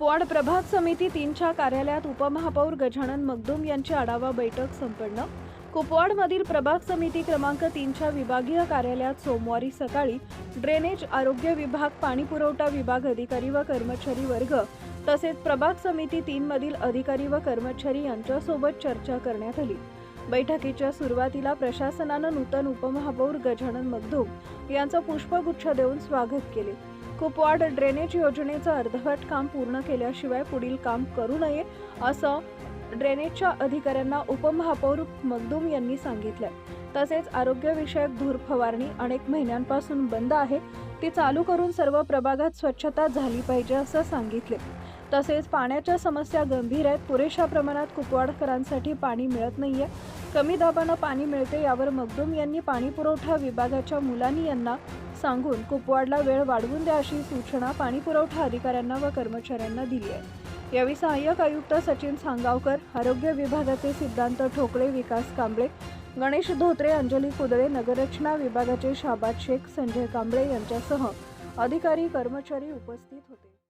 कुपवाड प्रभाग समिती 3च्या कार्यालयात उपमहापौर गजानन मगदुम यांची आढावा बैठक संपन्न। कुपवाडमधील प्रभाग समिती क्रमांक 3च्या विभागीय कार्यालयात सोमवारी सकाळी ड्रेनेज, आरोग्य विभाग, पाणी पुरवठा विभाग अधिकारी व कर्मचारी वर्ग तसेच प्रभाग समिती 3 मधील अधिकारी व कर्मचारी यांच्यासोबत चर्चा करण्यात आली। बैठकीच्या सुरुवातीला प्रशासनानं नूतन उपमहापौर गजानन मगदुम यांचं पुष्पगुच्छ देऊन स्वागत केले। कुपवाड ड्रेनेज योजनेचं अर्धवट काम पूर्ण केल्याशिवाय पुढील काम करू नये असं ड्रेनेजच्या अधिकाऱ्यांना उपमहापौर मगदुम यांनी सांगितलं। तसेच आरोग्यविषयक धूर फवारणी अनेक महिन्यांपासून बंद आहे, ती चालू करून सर्व प्रभागात स्वच्छता झाली पाहिजे असं सांगितले। तसेच पाण्याच्या समस्या गंभीर आहेत, पुरेशा प्रमाणात कुपवाडकरांसाठी पाणी मिळत नाहीये, कमी दाबानं पाणी मिळते, यावर मगदुम यांनी पाणी पुरवठा विभागाच्या मुलांनी यांना सांगून कुपवाडला वेळ वाढवून द्या अशी सूचना पाणी पुरवठा अधिकाऱ्यांना व कर्मचाऱ्यांना दिली आहे। यावेळी सहाय्यक आयुक्त सचिन सांगावकर, आरोग्य विभागाचे सिद्धांत ठोकळे, विकास कांबळे, गणेश धोत्रे, अंजली कुदळे, नगररचना विभागाचे शाबाद शेख, संजय कांबळे यांच्यासह अधिकारी कर्मचारी उपस्थित होते।